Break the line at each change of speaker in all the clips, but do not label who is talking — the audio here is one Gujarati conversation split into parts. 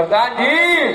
પ્રધાનજી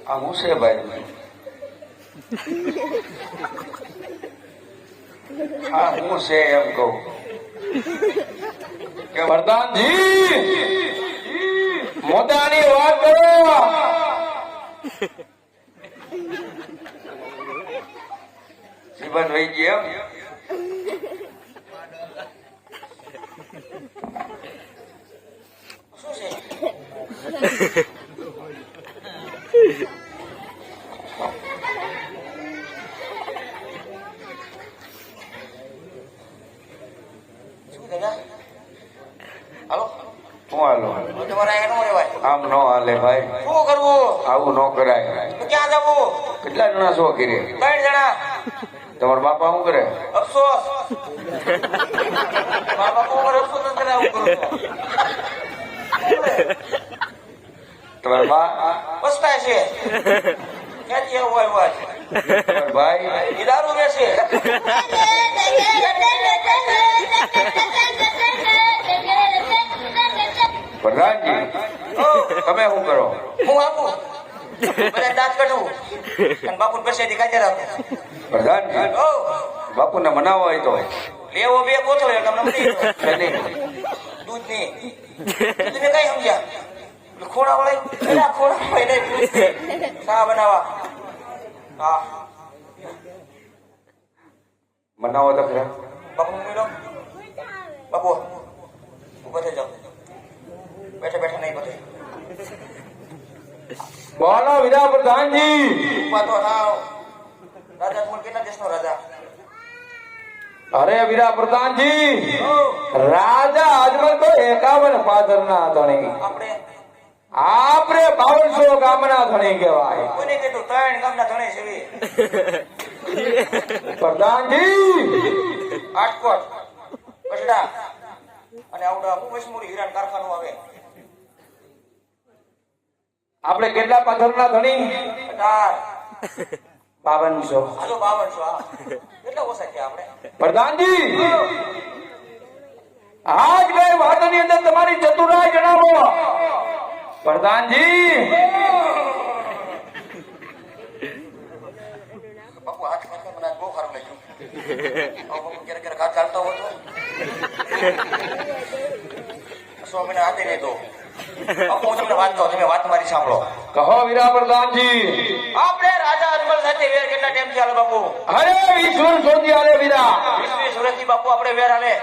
આ હું છે ભાઈ હા હું છે એમ કહું કે પ્રધાનજી મોદાની વાત કરો જીવન વહી ગયા શું છે હાલો શું હાલો તમારા એનો રેવાય આમ નો હાલે ભાઈ શું કરવું આવું નો કરાય તો ક્યાં જવું કેટલા જણા છો કરે 3 જણા તમારા બાપા શું કરે અફસોસ મારા બાપા ઉપર અફસોસ કરે આવું કરું તમારા બા પસ્તાય છે ક્યાંથી આવું આવ્યા છે ભાઈ ઈ દારૂ વેચે પ્રધાનજી તમે શું કરો હું આપું બધા દાંત કાઢું અને બાપુ પાસે દેખાઈ રાખો પ્રધાનજી બાપુને મનાવો હોય તો લેવો બે કોથળો તમને મળી દૂધ ની તમે કઈ સમજ્યા ખોડા વળે ખોડા વળે શા બનાવવા હા મનાવો તો ખરા બાપુ મેળો બાપુ ઉભો થઈ જાઓ બેઠા બેઠા નહીં બધે બોલો વિરા પ્રધાનજી પાતો થાવ રાજા કોણ કેટલા દેશનો રાજા અરે વિરા પ્રધાનજી રાજા અજમલ તો 51 પાદરના ધણી આપણે 5200 ગામના ધણી કહેવાય કોને કીધું 3 ગામના ધણી છે પ્રધાનજી આટકોટ પછડા અને આવડા મુકેશમુરી હીરાન કારખાનું આવે આપણે કેટલા પાથરના ધણી 18 5200 હાલો 5200 હા કેટલા ઓછા છે આપણે પ્રધાનજી આજ કઈ વાતની અંદર તમારી ચતુરાઈ જણાવો પ્રધાનજી બાપુ હાથ મને બહુ ખરાબ લાગ્યું બાપુ ક્યારે ઘાટ ચાલતો હતો સ્વામીને હાથે નહીં તો હું તમને વાત કહું તમે વાત મારી સાંભળો કહો વીરા પ્રધાનજી આપણે રાજા અજમલ સાથે વેર કેટલા ટાઈમ થી હાલે બાપુ અરે 20 વર્ષ સુધી હાલે વીરા 20 વર્ષથી બાપુ આપણે વેર હાલે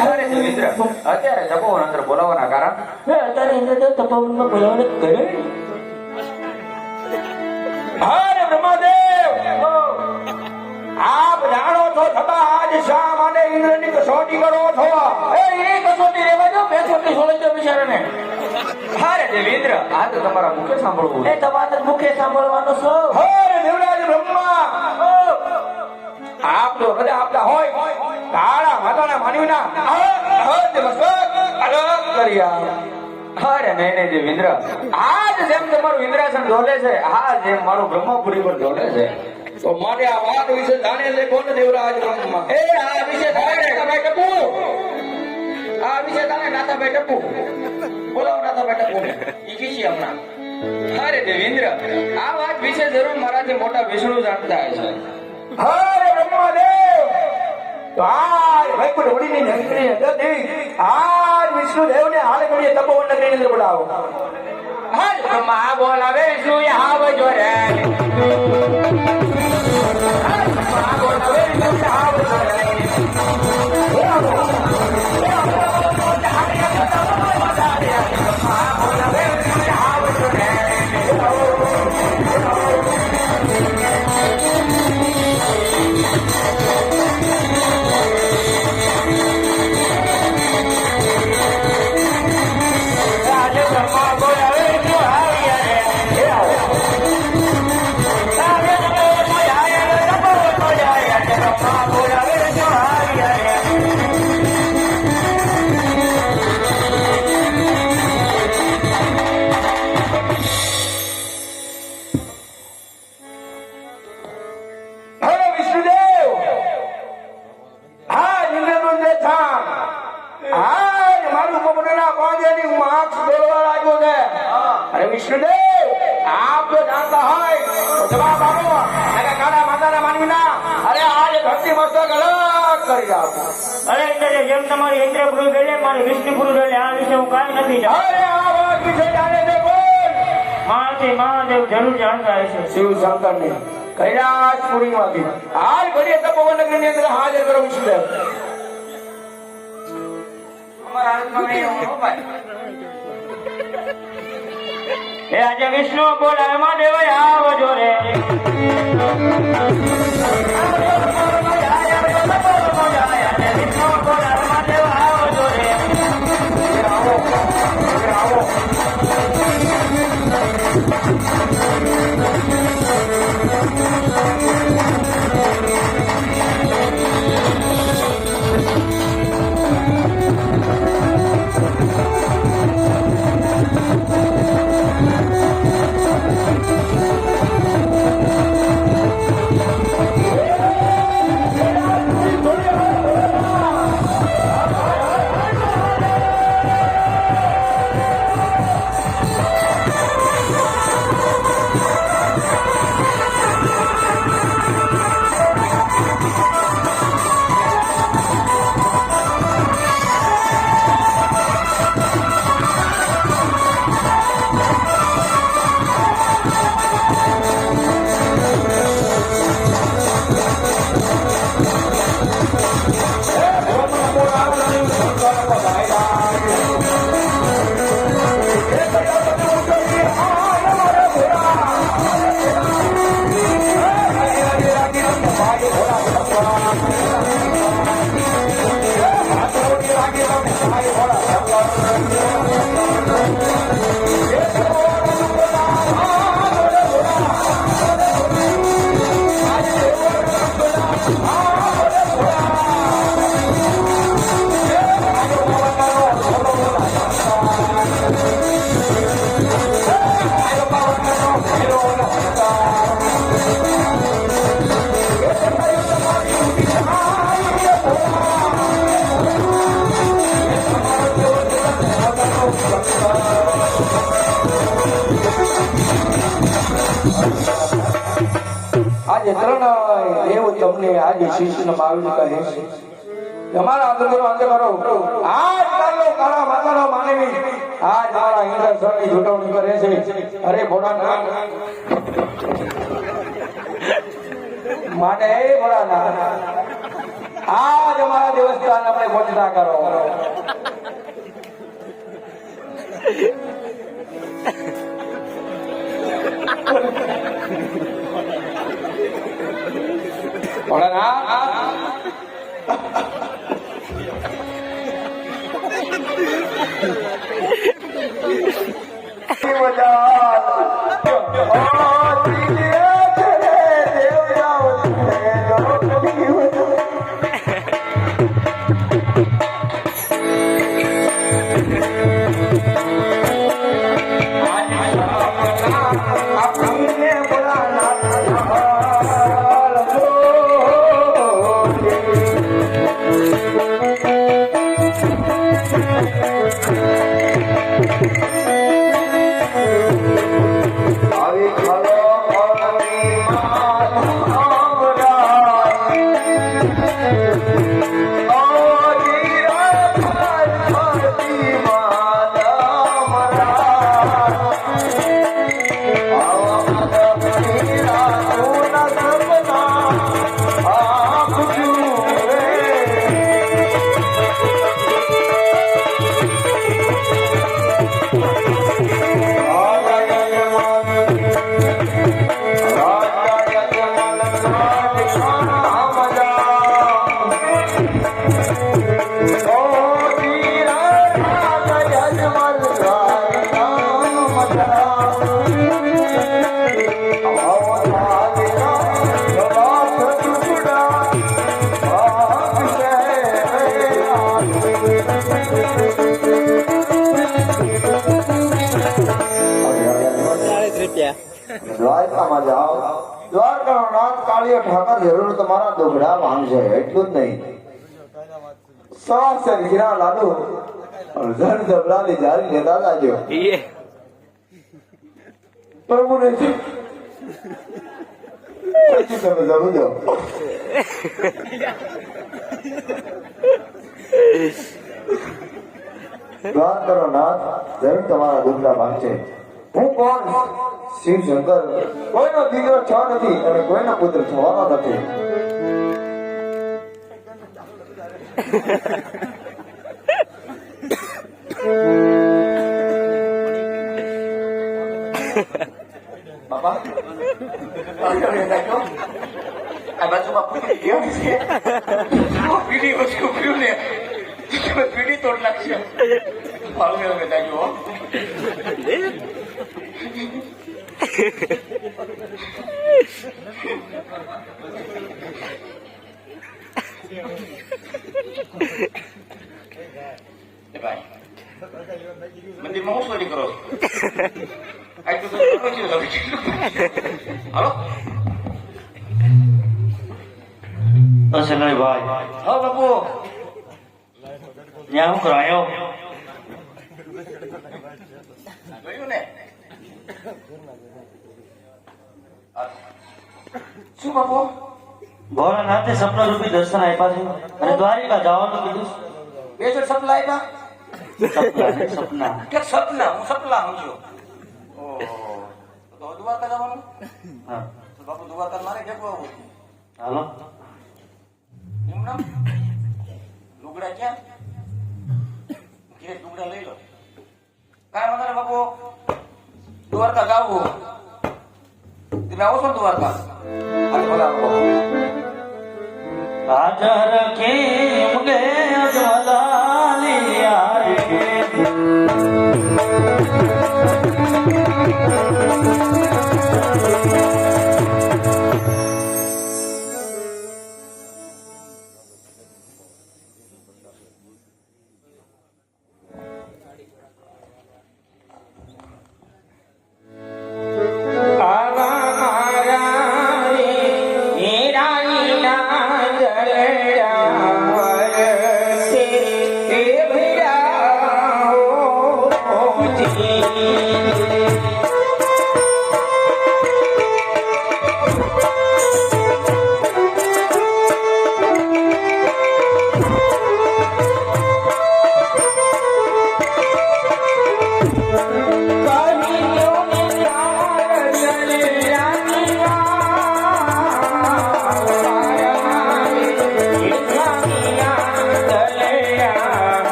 અરે દેવેન્દ્ર, અત્યારે તપોવન અંદર બોલાવવાના કારણ
અત્યારે ઇન્દ્રદેવ તપોવનમાં બોલાવવાને કરે.
અરે બ્રહ્માદેવ, આપ જાણો છો છતાં આજ શા માટે ઇન્દ્રની કસોટી કરો છો?
એ કસોટી રહેવા દો, બે છોટી છોડી દો બિચારાને.
અરે દેવેન્દ્ર, આ તો તમારા મુખે સાંભળવું.
એ તમારે મુખે સાંભળવાનો છો.
અરે દેવરાજ બ્રહ્મા, આપ તો હૃદય આપતા હોય કાળા માતાના માનવીના અલગ કર્યા. અરે નહીં નહીં દેવેન્દ્ર, આજ જેમ તમારું ઇન્દ્રાસન ઢોલે છે, આ જેમ મારું બ્રહ્મપુરી પર ઢોલે છે. તો માટે આ વાત વિશે જાણે છે કોણ દેવરાજ બ્રહ્મા? એ આ વિશે નાથાભાઈ ટપુ, આ વિશે જાણે નાથાભાઈ ટપુ. બોલાવો નાથાભાઈ ટપુ ને, ઈ કીધી હમણાં. અરે દેવેન્દ્ર, આ વાત વિશે જરૂર મારાથી મોટા વિષ્ણુ જાણતા હશે. અરે બ્રહ્માદેવ, તો આજ વૈકુંઠ વડીની નગરી હતી, આજ વિષ્ણુદેવને હાલ ઘડીએ તપોવન નગરીની અંદર બોલાવો. હાલ બ્રહ્મા બોલાવે શું આવજો રે, હાલ બ્રહ્મા બોલાવે શું આવજો રે. વિષ્ણુદેવ, આપ જો જાણતા હોય તો જવાબ આપો. કાળા માતાના માનવીના અરે આજ ધરતી મસ્તક અલગ કરી આપો.
અરે ઇન્દ્રદેવ, જેમ તમારી ઇન્દ્ર ગુરુ ડેલે મારી વિષ્ણુ ગુરુ ડેલે, આ વિશે હું કાંઈ નથી જાણતો.
અરે આ વાત વિશે જાણે છે કોણ?
મહાદેવ મહાદેવ જરૂર જાણતા હશે.
શિવ શંકર ને કૈલાસપુરી માંથી હાલ ઘડીએ તપોવન નગરી ની અંદર હાજર કરો વિષ્ણુદેવ. અમારા હાથમાં નહીં ભાઈ.
એ આજે વિષ્ણુ બોલાવે મહાદેવ આવજો રે.
આજે ત્રણ દેવ તમને આજે શિષ્ય મારું કહે છે. તમારા અંદર કરો આજ કાલો કાળા માતાનો માનવી આજ મારા ઇન્દ્રસરની જુટવણી કરે છે. અરે ભોળાનાથ માટે એ ભોળાનાથ આજ અમારા દેવસ્થાન આપણે પહોંચતા કરો. દ્વારકામાં જાઓ, દ્વારકાનો નાથ કાળિયો ઠાકર જરૂર તમારા દુખડા ભાંગશે, એટલું જ નહીં. સવાસે ઘીરા લાડુ અડધણ ધબલાની જારી લેતા જાજો. પ્રભુને પછી તમે જવું દો. દ્વારકાનો નાથ જરૂર તમારા દુખડા ભાંગશે. હું કોણ? શિવ શંકર. કોઈનો દીકરો છ નથી અને કોઈનો પુત્ર થવાનો નથી. બાપા આ બાજુમાં પીડી વસ્તુ પીવું ને પીડી તોડ નાખશે. મારું બેટા મંદિરમાં હું ચોરી કરો? હાલો ભાઈ. હા બાપુ ત્યાં શું કરાયો જોયું ને? શું બાપુ? ભોળાનાથે સપના રૂપી દર્શન આપ્યા છે અને દ્વારિકા જવાનું કીધું. બે જણ સપના આપ્યા? સપના કે સપના? હું સપના સમજો. તો દ્વારકા જવાનું? હા બાપુ દ્વારકા મારે કેવું આવું? હાલો એમ નામ લુગડા ક્યાં? ઘેર લુગડા લઈ લો. કાંઈ વાંધો બાપુ દ્વારકા ગાવું. તમે આવો છો દ્વારકા? હાજર કેમ ગે અજમલાલી યાર કે
હીરા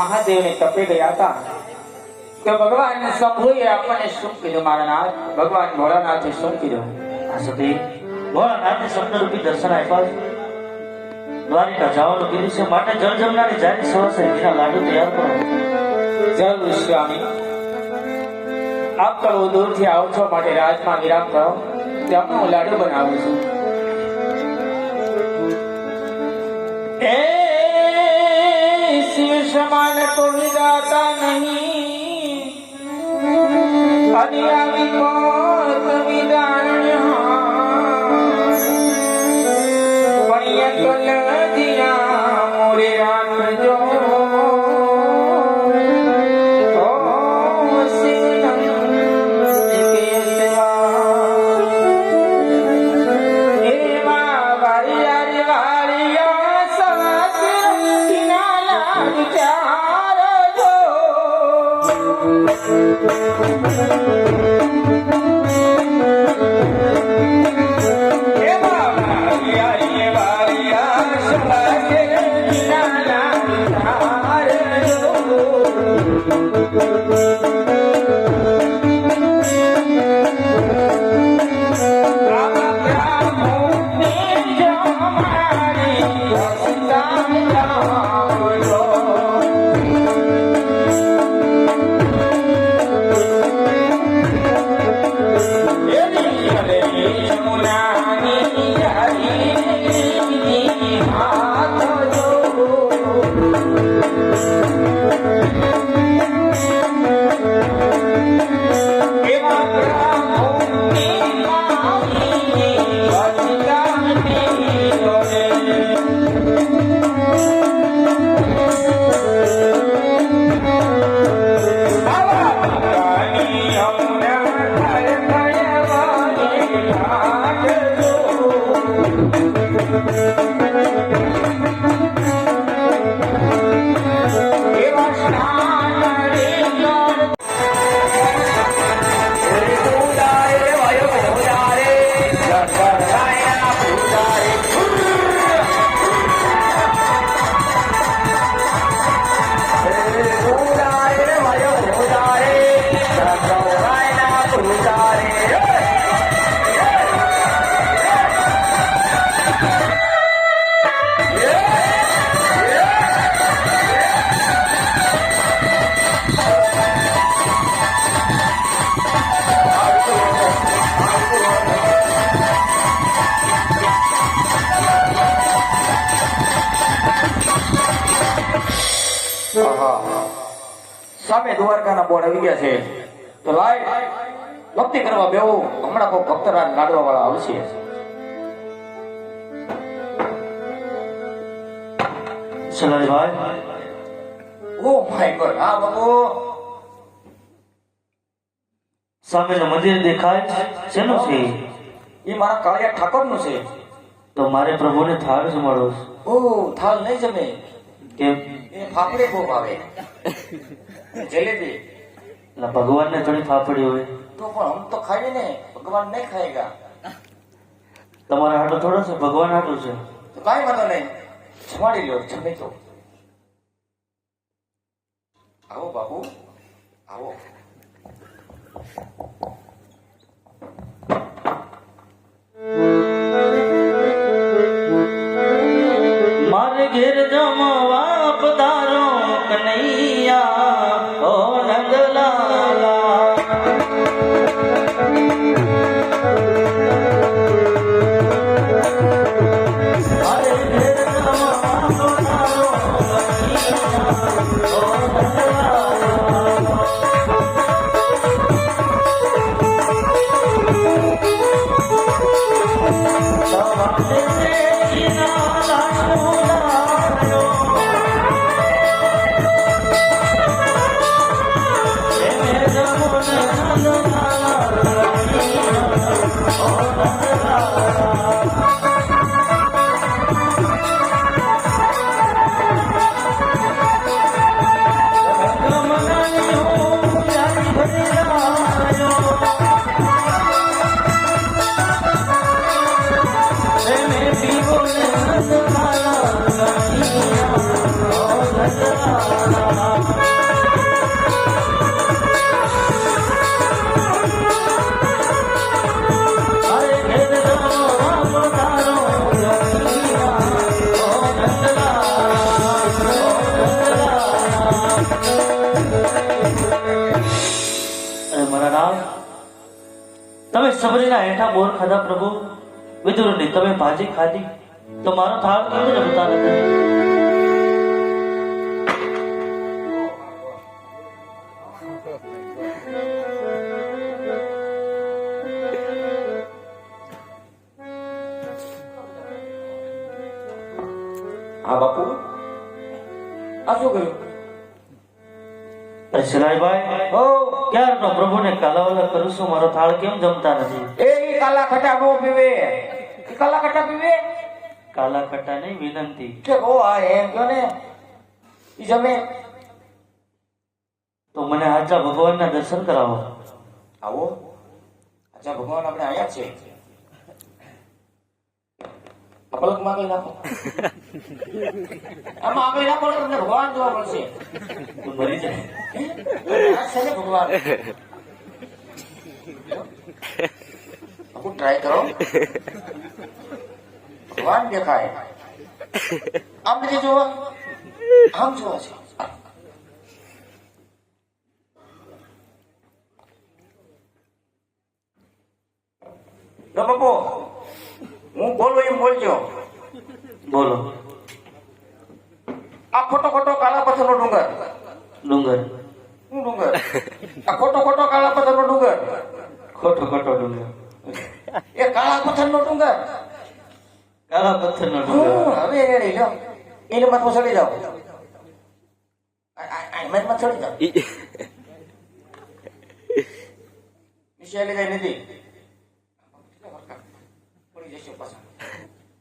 મહાદેવને તપે ગયા હતા તો ભગવાન શંભુએ આપણને શું કીધું મારા નાથ? ભગવાન ભોળાનાથે શું કીધું?
આ સતી ભોળાનાથને સ્વપ્નરૂપી દર્શન આપ્યા છે. દ્વારિકા જવાનું કીધું છે, માટે જળ જમનાની જારી સવાસે ઘીના લાડુ તૈયાર કરો.
જરૂર સ્વામી. આપ કરો દૂરથી આવો છો માટે રાજમાં વિરામ કરો, ત્યાં હું લાડુ બનાવું છું. એ શિવ સમાન કોઈ દાતા નહીં, અને આવી કોત વિદાન પણ તો લજિયા મોરે રાખજો. સામે દ્વારકાના બોર્ડ આવી ગયા છે તો લાય ભક્તિ કરવા બેહો. હમણાં કોઈ ભક્તરાજ લાડવા વાળા આવશે.
સલારીભાઈ,
ઓ માય ગોડ. હા બાપુ,
સામેનું મંદિર દેખાય છે, શેનું છે?
એ મારા કાળિયા ઠાકોરનું છે.
તો મારે પ્રભુને થાળ જમાડો છે.
ઓ થાળ નહીં જમે,
કેમ?
એ ફાફડે બહુ ભાવે, જલેબી.
એટલે ભગવાનને થોડી ફાફડી હોય
તો પણ હમ તો ખાઈએ ને, ભગવાન નહીં ખાएगा.
તમારા હાટો થોડો છે, ભગવાન હાટો છે.
તો કાંઈ વાંધો નહીં, જમાડી લ્યો. જમે તો આવો બાપુ, આવો.
મારે ઘેર જમવા પધારો કનૈયા, ઓ નંદલાલા. મારે ઘેર જમવા પધારો કનૈયા, ઓ નંદલાલા. તમે સબરીના હેઠા બોર ખાધા પ્રભુ, વિદુરની તમે ભાજી ખાધી, તો મારો થાળ કેવી રીતે જમતા નથી?
હા બાપુ, આ શું કર્યું?
શિલાઈભાઈ,
ઓ
ક્યારનો પ્રભુને કાલાવાલા કરું છું, મારો થાળ કેમ જમતા નથી?
એ કાલા ખટા નો પીવે, એ કાલા ખટા પીવે
કાલા ખટ્ટા નહીં, વિનંતી.
કે ઓ આ એમ કયો ને ઈ જમે.
તો મને આજા ભગવાનના દર્શન કરાવો.
આવો, અચ્છા ભગવાન આપણે આયા છે. પલક માં નાખો, આમાં આગળ નાખો એટલે તમને ભગવાન જોવા મળશે.
તો મરી જાય.
આ છે ને ભગવાન. હું ટ્રાય કરો, ભગવાન દેખાય. આમ નથી જોવા, આમ જોવા છે. તો બાપુ, હું બોલું એમ બોલજો.
બોલો.
આ ખોટો ખોટો કાલા પથ્થરનો ડુંગર.
ડુંગર.
શું ડુંગર? આ ખોટો ખોટો કાલા પથ્થરનો ડુંગર.
ખોટો ખોટો ડુંગર.
એ કાળા પથ્થરનો ડુંગર.
કાળા પથ્થરનો ડુંગર.
હવે રેડી લો, એને મતમાં ચડી જાઓ. મતમાં ચડી જાઓ. વિશાલી જાય નથી. પડી જશે પાછા.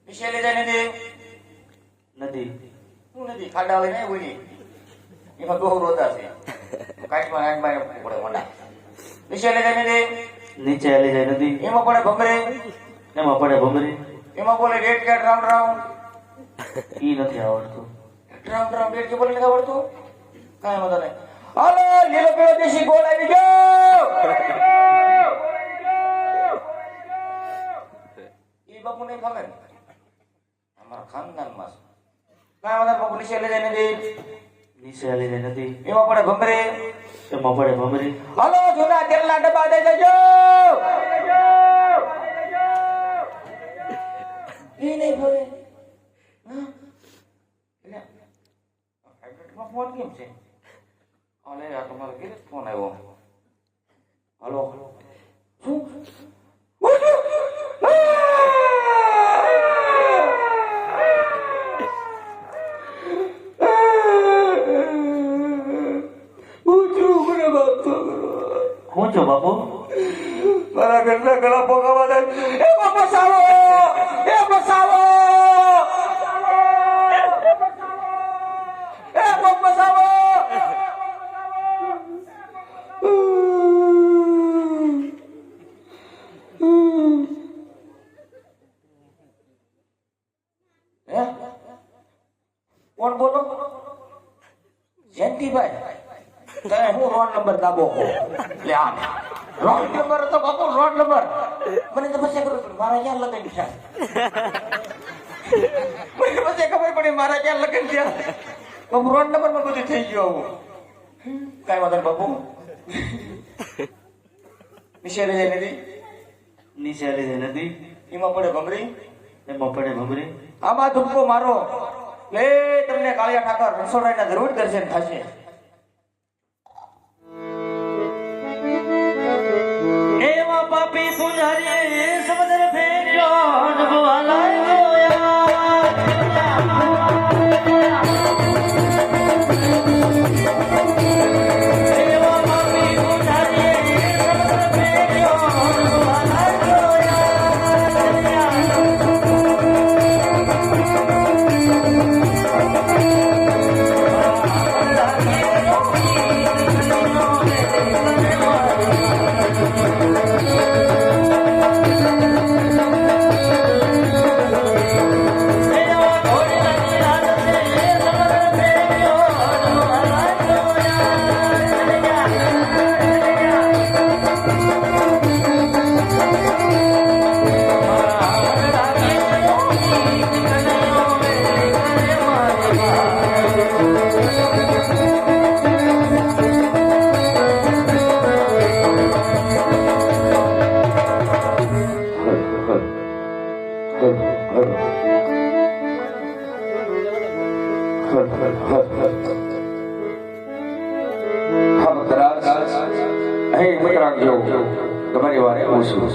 વિશાલી જાય નથી.
નદી.
શું નથી? ખાડા લઈને બોલી. એમાં બહુ રોતા છે. કાચમાં નાનમાં પડે મોટા. વિશાલી જાય નથી.
નીચે હાલી જાય નદી.
એમાં પડે ભમરે.
એમાં પડે ભમરી.
એમાં બોલે રેડ કેટ રાઉન્ડ રાઉન્ડ.
ઈ નથી આવડતું.
રાઉન્ડ રાઉન્ડ રેડ કે બોલે નથી આવડતું? કાંઈ વાંધો નહીં. હાલો, લીલો પીળો દેશી ગોળ આવી ગયો. ઈ બાપુ નહીં ખબર, અમારા ખાનદાનમાં છે. કાંઈ વાંધો નહીં, બાપુ નીચે લઈ જાય નથી.
નીચે હાલી જાય નદી.
એમાં પડે ભમરે.
એમાં પડે ભમરી.
હાલો, જૂના તેલના ડબ્બા દઈ દેજો. ઈ નહીં ભરે. હા? એટલે ફોન કેમ છે? અલે આ તમારો કેવો ફોન આવ્યો? હાલો. શું?
હું છું બાપુ?
મારા ઘરના ગળા પોકાવા દે. એ બસાવો, એ બસાવો, એ બસાવો. કોણ બોલો? જયંતિભાઈ, તમે હું રોડ નંબર દાબો છો? લે આ રોડ નંબર તો બાપુ, રોડ નંબર મને તો પછી ખબર પડી મારા ક્યાં લગન છે. મને પછી ખબર પડી મારા ક્યાં લગન છે. બાપુ રોડ નંબર માં બધું થઈ ગયું. કાંઈ વાંધો નહીં બાપુ. નીચે લઈ જાય નથી.
નીચે હાલી જાય નદી.
એમાં પડે ભમરી.
એમાં પડે ભમરી.
આમાં ધૂપકો મારો લે, તમને કાળિયા ઠાકર રસોડાના જરૂર દર્શન થશે.
એવા પાપી પુજારી સમુદ્ર ફેર્યો ડૂબવા લાગ્યો યાર. એવા પાપી પુજારી સમુદ્ર ફેર્યો ડૂબવા લાગ્યો યાર.
હા મદ્રાસ અહીં મત રાખજો તમારી વારે આવું છું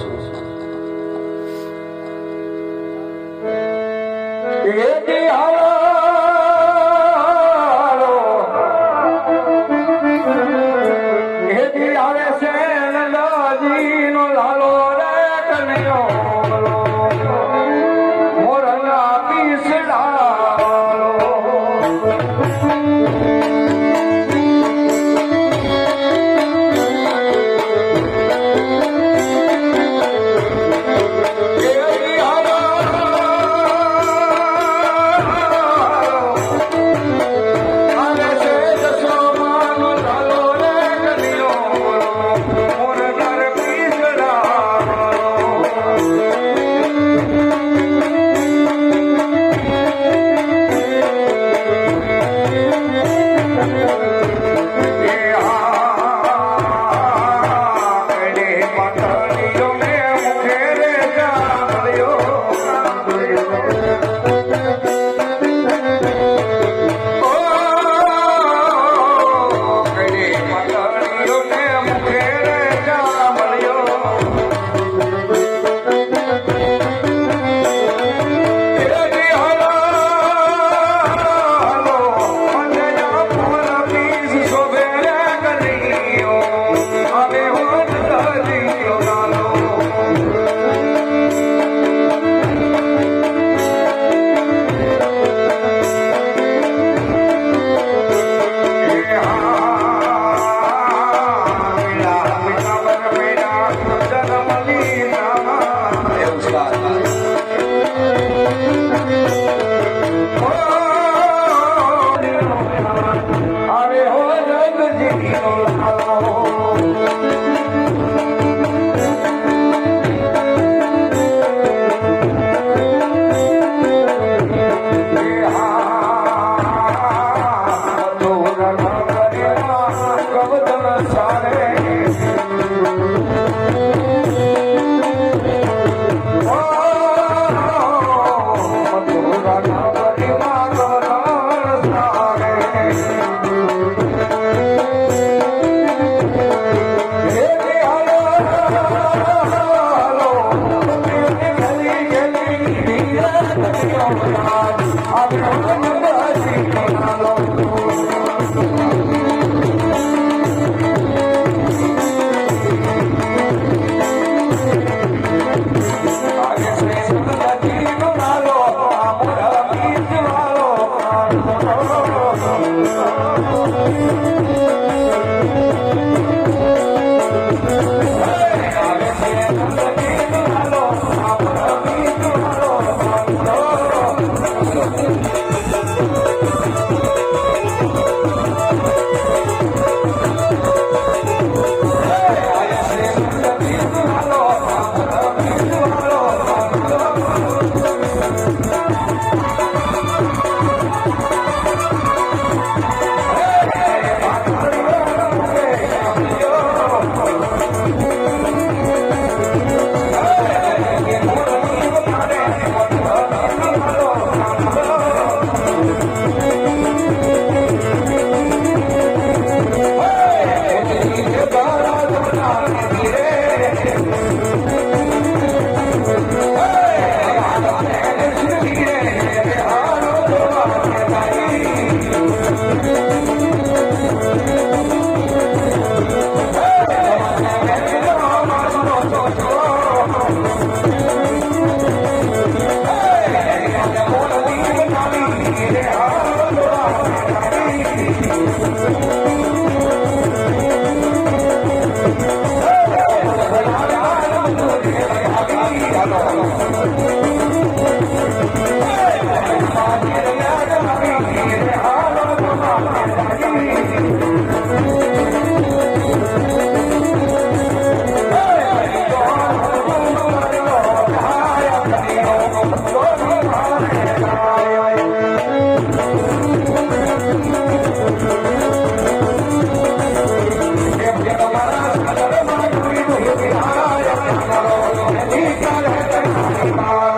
Bye.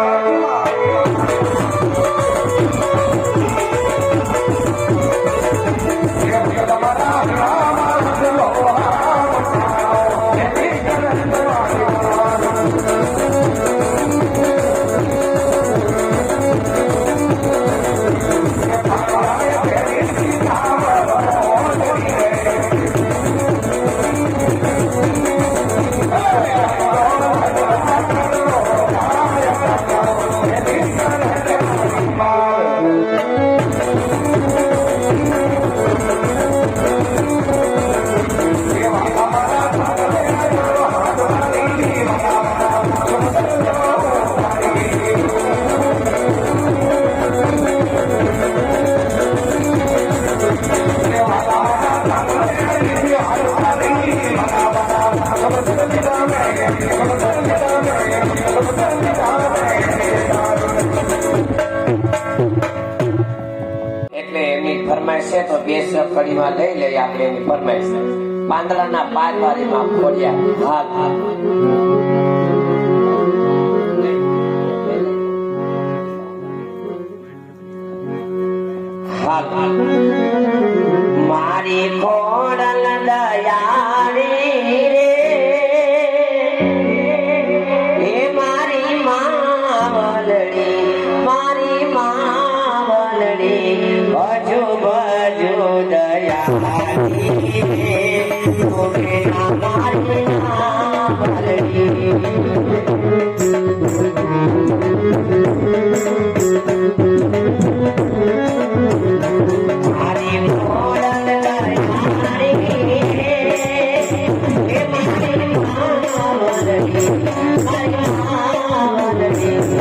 એટલે એમની ફરમાઈશ છે તો બે કડીમાં લઈ લઈએ આપણે એમની ફરમાઈશ પાંદડાના પારવારીમાં ખોડિયા હાલ હાલ મારી ખોડલ દયાળી રે હે મારી માવલડી ભજુ ભજુ દયાળી રે તોકે ના મારી માવલડી મારી ખોડલ દયાળી રે હે મારી માવલડી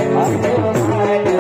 ભજુ ભજુ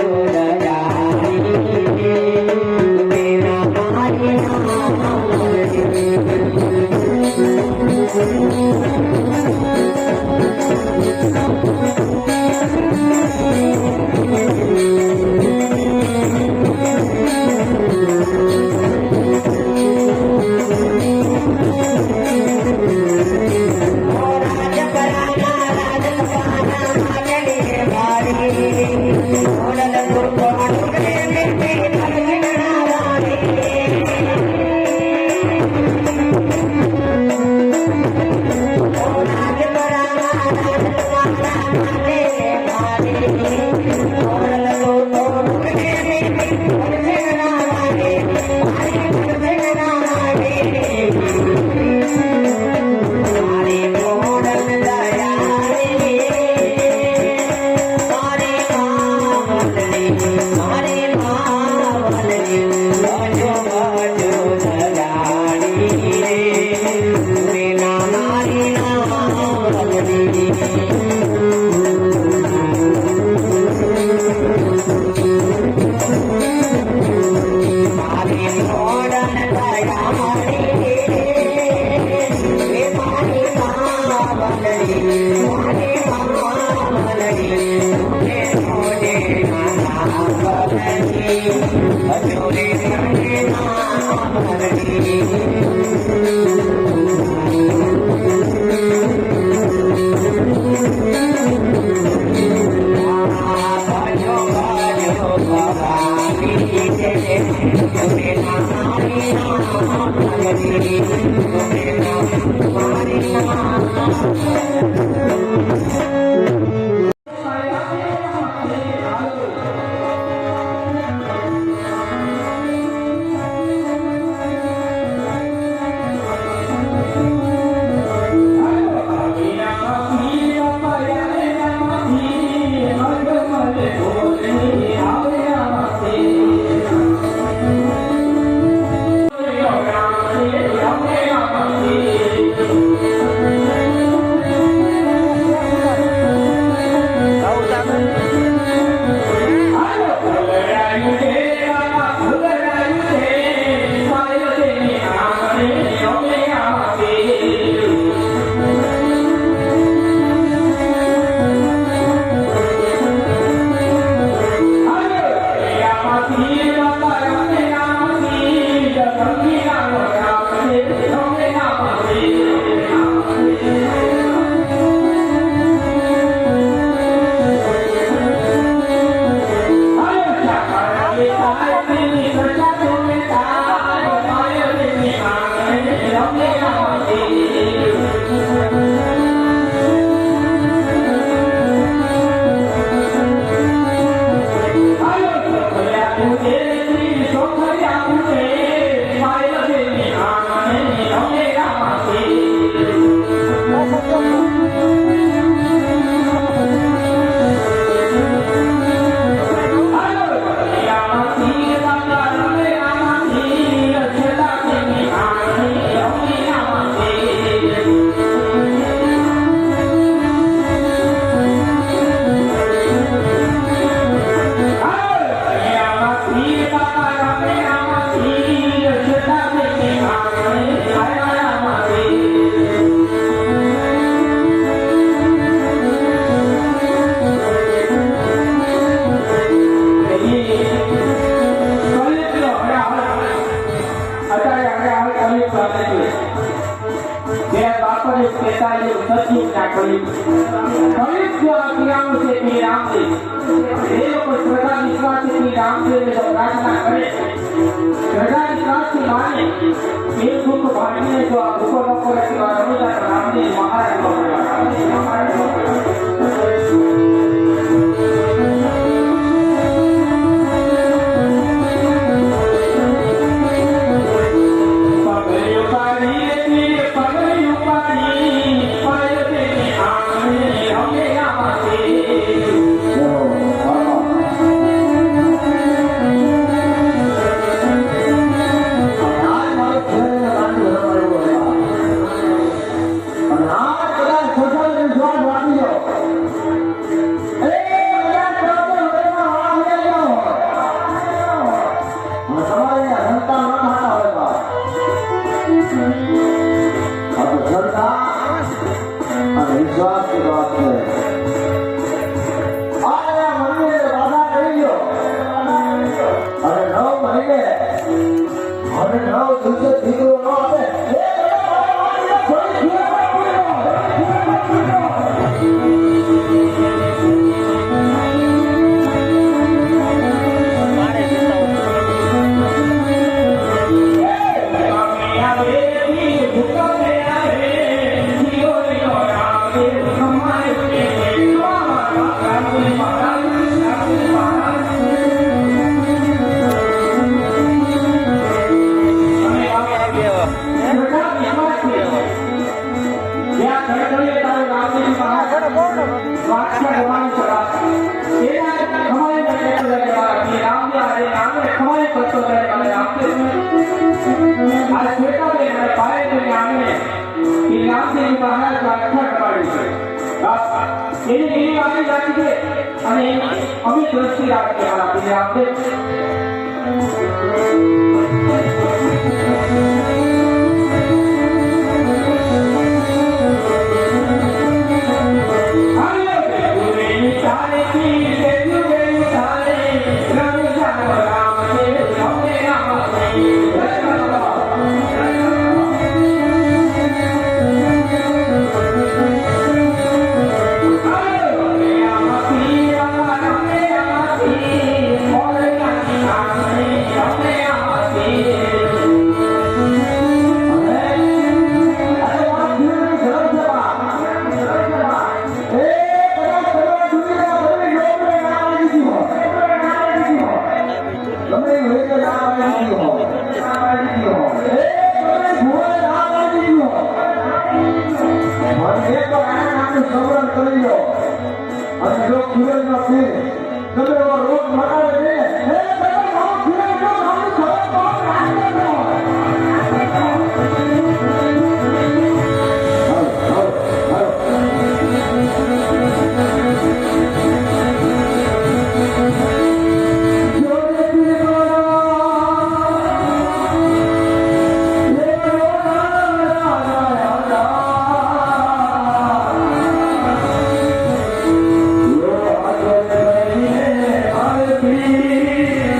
વિશ્વાસ છે શ્રી રામદેવ એ લોકો શ્રદ્ધા વિશ્વાસ શ્રી રામદેવ પ્રાર્થના કરે શ્રદ્ધા વિશ્વાસથી માને એ દુઃખ ભાગીને જો આ દુઃખો લોકો રમતા રામદેવ મહારાજ અમિત દ્રષ્ટિ રાખીએ આપણે
Hare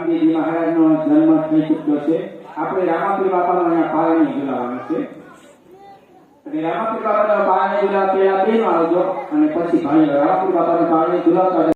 રામદેવજી મહારાજનો જન્મ થઈ ચૂક્યો છે. આપણે રામાપીર બાપાનો અહીંયા પારણી ઝુલાવવાનું છે. એટલે રામાપીર બાપાનો પારણી ઝુલાવ પહેલા બેન આવજો અને પછી ભાઈ રામાપીર બાપાનો પારણી ઝુલાવતા